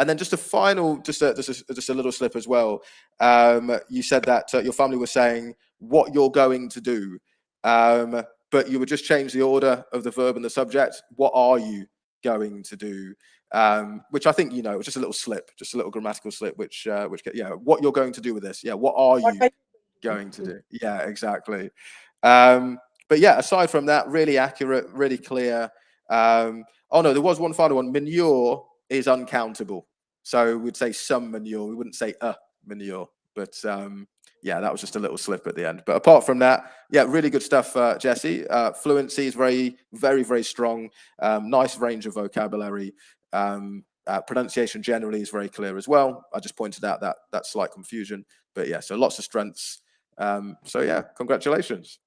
then just a final, just a little slip as well. You said that your family was saying what you're going to do, but you would just change the order of the verb and the subject. What are you going to do? Which I think it was just a little slip, just a little grammatical slip. Which what you're going to do with this? Yeah, what are you going to do? Yeah, exactly. But yeah, aside from that, really accurate, really clear. Oh no, there was one final one. Manure is uncountable. So we'd say some manure. We wouldn't say a manure. But yeah, that was just a little slip at the end. But apart from that, yeah, really good stuff, Jesse. Fluency is very, very, very strong. Nice range of vocabulary. Pronunciation generally is very clear as well. I just pointed out that slight confusion. But yeah, so lots of strengths. So yeah, congratulations.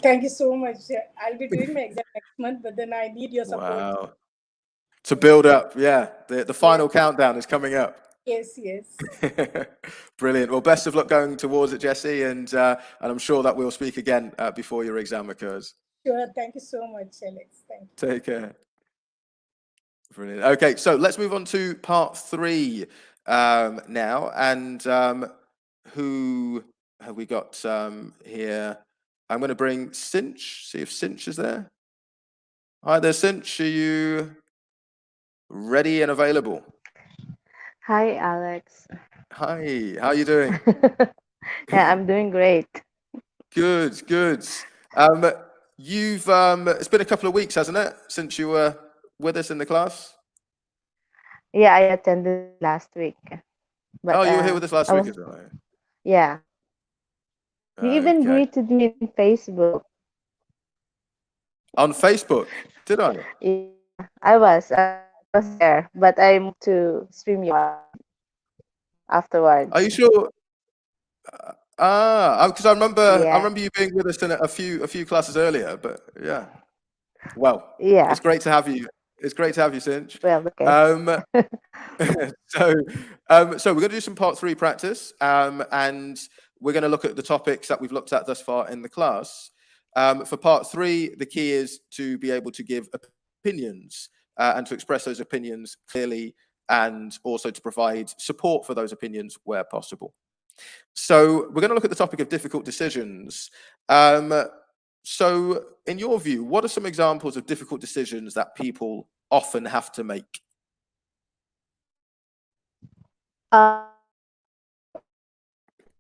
Thank you so much. I'll be doing my exam next month, but then I need your support. Wow. To build up, yeah. The final countdown is coming up. Yes. Brilliant. Well, best of luck going towards it, Jesse, and I'm sure that we'll speak again before your exam occurs. Sure. Thank you so much, Alex. Thank you. Take care. Brilliant. Okay, so let's move on to part 3 now. And who have we got here? I'm going to bring Cinch, see if Cinch is there. Hi there, Cinch. Are you ready and available? Hi, Alex. Hi, how are you doing? Yeah, I'm doing great. Good. You've it's been a couple of weeks, hasn't it, since you were with us in the class? Yeah, I attended last week. But, oh, you were here with us last week as well? Yeah. You even greeted me on Facebook. On Facebook, did I? Yeah, I was there, but I moved to StreamYard afterwards. Are you sure? Because I remember Yeah. you being with us in a few classes earlier. But yeah, well, Yeah. it's great to have you. It's great to have you, Cinch. Well, okay. So we're going to do some part 3 practice, and we're going to look at the topics that we've looked at thus far in the class. For part 3, the key is to be able to give opinions and to express those opinions clearly, and also to provide support for those opinions where possible. So we're going to look at the topic of difficult decisions. So, in your view, what are some examples of difficult decisions that people often have to make? Uh,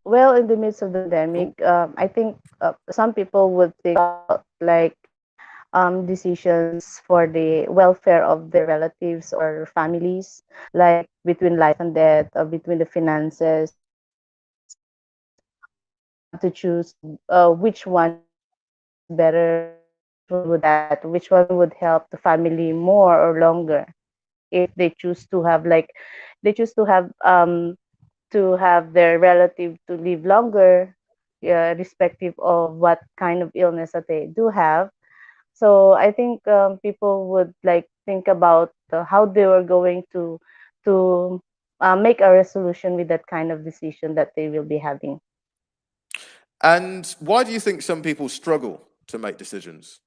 well, in the midst of the Oh, pandemic, I think some people would think about like decisions for the welfare of their relatives or families, like between life and death, or between the finances, or they have to choose which one is better, which one would help the family more or longer. If they choose to have like, they choose to have their relative to live longer, respective of what kind of illness that they do have. So I think people would like think about how they were going to make a resolution with that kind of decision that they will be having. and why do you think some people struggle to make decisions?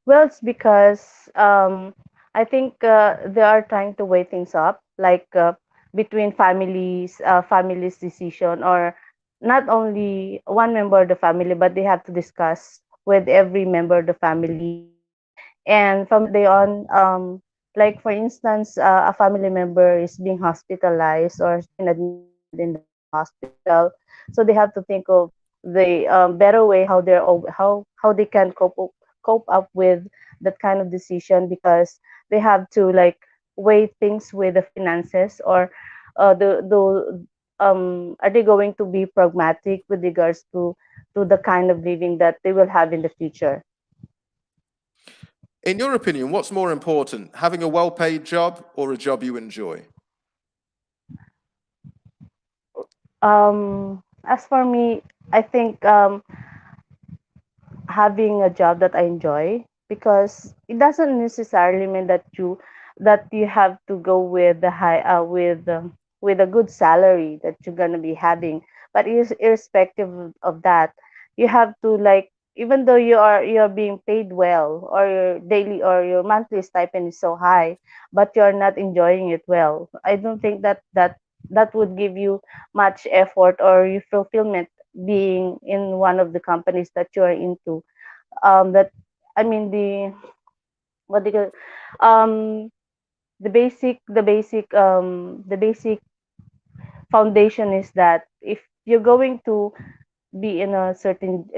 Well, it's because I think they are trying to weigh things up, like between families' decision, or not only one member of the family, but they have to discuss with every member of the family. And from that day on, like for instance, a family member is being hospitalized or has been admitted in the hospital, so they have to think of the better way how how they can cope up with that kind of decision, because they have to like weigh things with the finances, or the are they going to be pragmatic with regards to the kind of living that they will have in the future. In your opinion, what's more important, having a well-paid job or a job you enjoy? As for me, I think having a job that I enjoy, because it doesn't necessarily mean that you have to go with the high with a good salary that you're gonna be having. But irrespective of that, you have to like, even though you're being paid well, or your daily or your monthly stipend is so high, but you're not enjoying it well, I don't think that would give you much effort or your fulfillment being in one of the companies that you are into. That I mean the what do you call, the basic foundation is that if you're going to be in a certain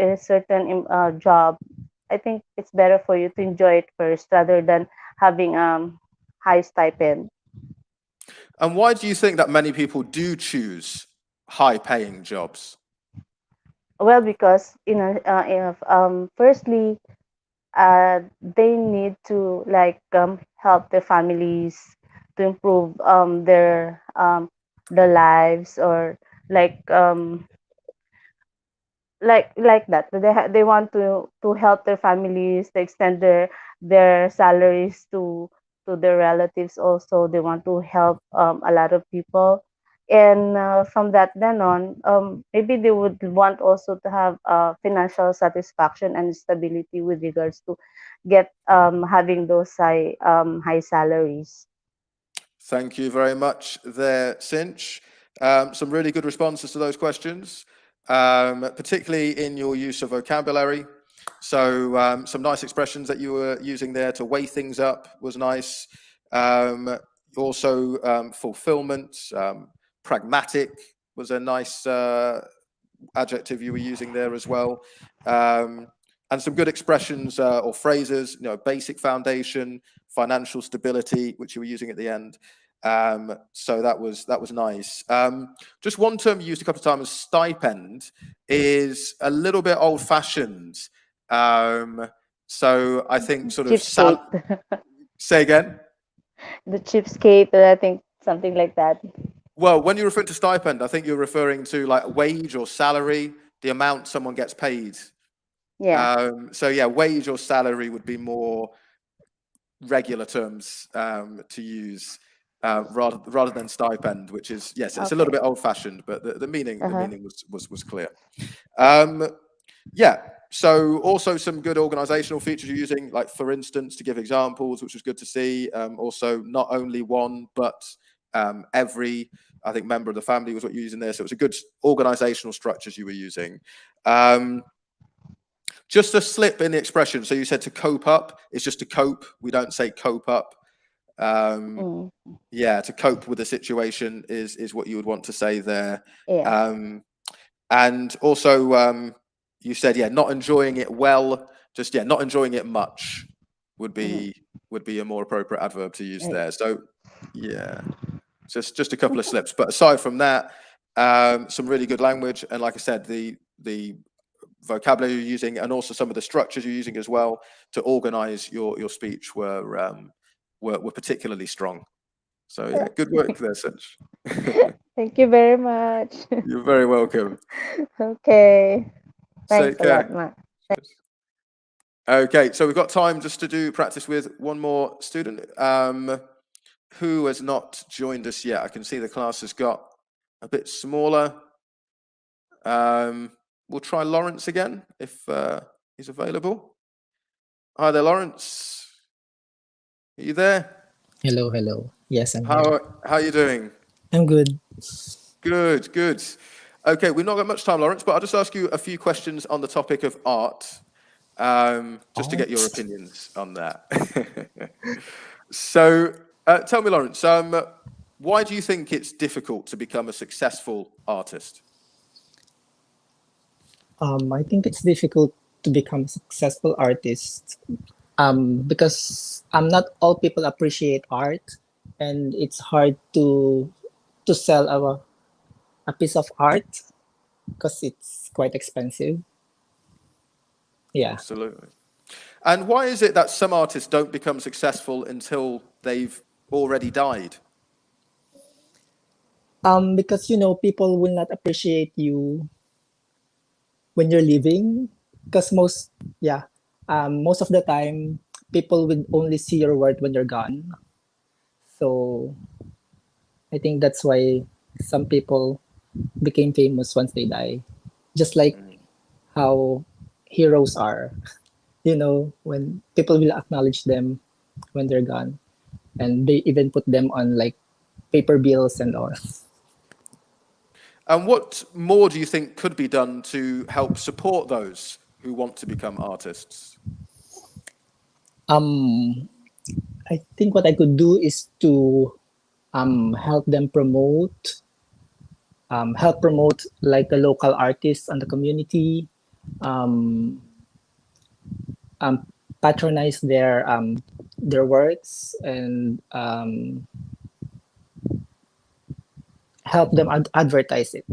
job, I think it's better for you to enjoy it first rather than having high stipend. And why do you think that many people do choose high-paying jobs? Well, because firstly, they need to like help their families to improve their lives, or like like that they want to help their families, to extend their salaries to their relatives. Also, they want to help a lot of people. And from that then on, maybe they would want also to have financial satisfaction and stability with regards to get having those high salaries. Thank you very much there, Cinch. Some really good responses to those questions, particularly in your use of vocabulary. So some nice expressions that you were using there to weigh things up was nice. Also, fulfillment, pragmatic was a nice adjective you were using there as well. And some good expressions or phrases, basic foundation, financial stability, which you were using at the end. So that was nice. Just one term you used a couple of times, stipend, is a little bit old-fashioned. So I think sort of Cheapskate. say again. The cheapskate, I think something like that. Well, when you're referring to stipend, I think you're referring to like wage or salary, the amount someone gets paid. Yeah. So yeah, wage or salary would be more regular terms to use rather than stipend, which is, yes, it's a little Okay. bit old-fashioned, but the meaning Uh-huh. was clear. Yeah. So also some good organizational features you're using, like for instance, to give examples, which was good to see. Also, not only one, but every, I think, member of the family was what you're using there. So it was a good organizational structures you were using. Just a slip in the expression. So you said to cope up. It's just to cope. We don't say cope up. Yeah, to cope with the situation is what you would want to say there. Yeah. And also, you said, yeah, not enjoying it well. Just, yeah, not enjoying it much would be a more appropriate adverb to use there. So, yeah, just a couple of slips. But aside from that, some really good language. And like I said, the vocabulary you're using and also some of the structures you're using as well to organize your speech were particularly strong. So yeah, good work there, Sench. Thank you very much. You're very welcome. Okay. Thanks Take a lot, care. Matt. Okay, so we've got time just to do practice with one more student who has not joined us yet. I can see the class has got a bit smaller. We'll try Lawrence again if he's available. Hi there, Lawrence. Are you there? Hello, hello. Yes, I'm here. How are you doing? I'm good. Good, good. Okay, we've not got much time, Lawrence, but I'll just ask you a few questions on the topic of art, just to get your opinions on that. So, tell me, Lawrence, why do you think it's difficult to become a successful artist? I think it's difficult to become a successful artist because not all people appreciate art, and it's hard to sell a piece of art because it's quite expensive. Yeah. Absolutely. And why is it that some artists don't become successful until they've already died? Because people will not appreciate you when you're living, because most of the time people will only see your work when you're gone. So I think that's why some people became famous once they die, just like how heroes are. When people will acknowledge them when they're gone, and they even put them on like paper bills and all. And what more do you think could be done to help support those who want to become artists? I think what I could do is to help them promote like the local artists and the community, patronize their works, and help them advertise it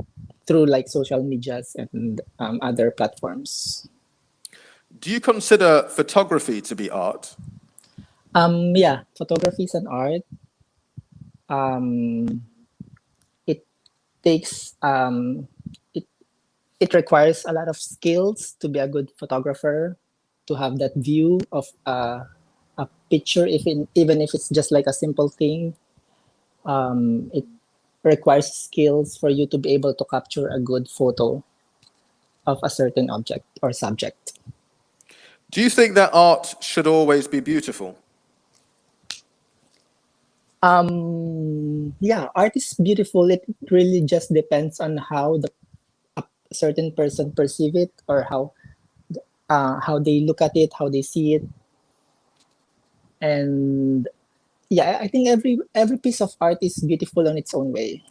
through like social medias and other platforms. Do you consider photography to be art? Yeah, photography is an art. It takes it requires a lot of skills to be a good photographer, to have that view of a picture, even if it's just like a simple thing. It requires skills for you to be able to capture a good photo of a certain object or subject. Do you think that art should always be beautiful? Yeah, art is beautiful. It really just depends on how a certain person perceive it, or how they look at it, how they see it. And yeah, I think every piece of art is beautiful in its own way.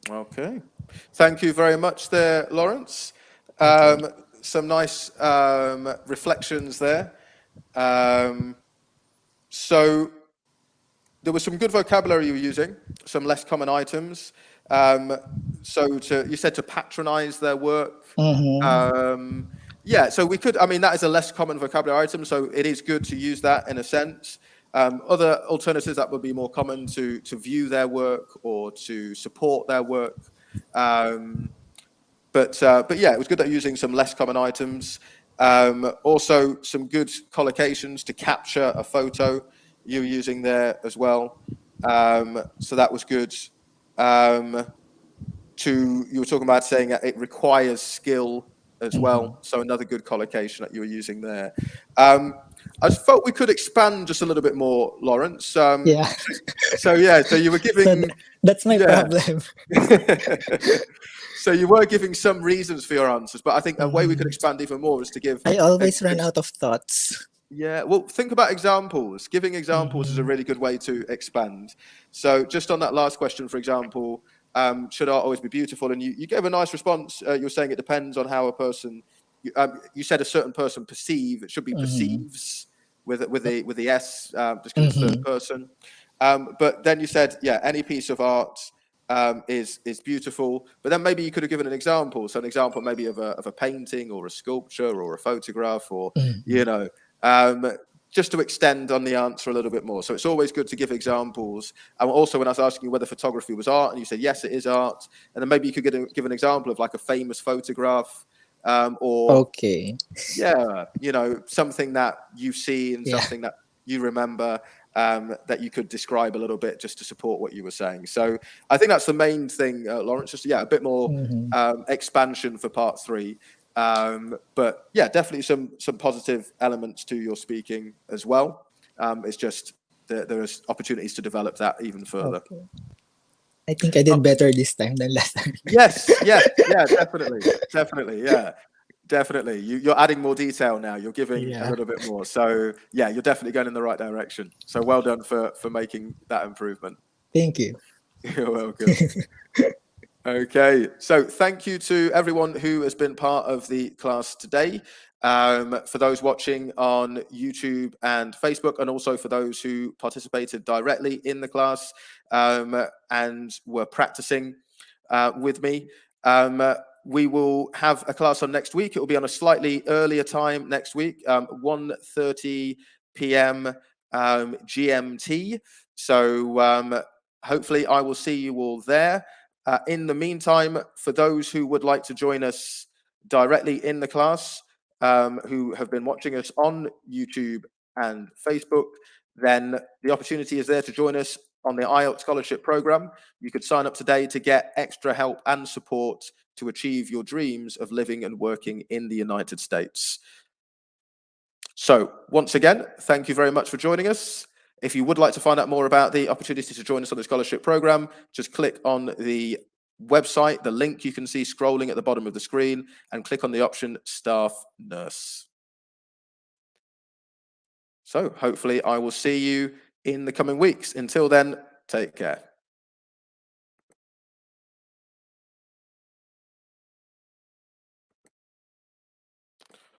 Okay. Thank you very much there, Lawrence. Some nice reflections there. So there was some good vocabulary you were using, some less common items. You said to patronize their work. Yeah, so we could, that is a less common vocabulary item, so it is good to use that in a sense. Other alternatives that would be more common to view their work or to support their work. But yeah, it was good that you're using some less common items. Also, some good collocations to capture a photo you were using there as well. So that was good. You were talking about saying that it requires skill as well. So another good collocation that you were using there. I just felt we could expand just a little bit more, Lawrence. Yeah. So you were giving. That's my problem. So you were giving some reasons for your answers, but I think a way we could expand even more is to give. I always run out of thoughts. Yeah, well, think about examples. Giving examples is a really good way to expand. So just on that last question, for example, should art always be beautiful? And you gave a nice response. You're saying it depends on how a person. You said a certain person perceive. It should be perceives with the s, just because it's third person. But then you said, yeah, any piece of art is beautiful. But then maybe you could have given an example. So an example maybe of a painting or a sculpture or a photograph or you know. Just to extend on the answer a little bit more. So it's always good to give examples. And also when I was asking you whether photography was art, and you said, yes, it is art. And then maybe you could give an example of like a famous photograph or, Okay. yeah, you know, something that you've seen, Yeah. something that you remember that you could describe a little bit just to support what you were saying. So I think that's the main thing, Lawrence, just, yeah, a bit more expansion for part 3. But yeah, definitely some positive elements to your speaking as well. It's just there is opportunities to develop that even further. Okay. I think I did better this time than last time. Yes, yeah, definitely, definitely. You're adding more detail now. You're giving a little bit more. So yeah, you're definitely going in the right direction. So well done for making that improvement. Thank you. You're welcome. Okay, so thank you to everyone who has been part of the class today. For those watching on YouTube and Facebook, and also for those who participated directly in the class and were practicing with me. We will have a class on next week. It will be on a slightly earlier time next week, 1:30 p.m. GMT. So hopefully I will see you all there. In the meantime, for those who would like to join us directly in the class, who have been watching us on YouTube and Facebook, then the opportunity is there to join us on the IELTS Scholarship Program. You could sign up today to get extra help and support to achieve your dreams of living and working in the United States. So once again, thank you very much for joining us. If you would like to find out more about the opportunity to join us on the scholarship program, just click on the website, the link you can see scrolling at the bottom of the screen, and click on the option Staff Nurse. So hopefully I will see you in the coming weeks. Until then, take care.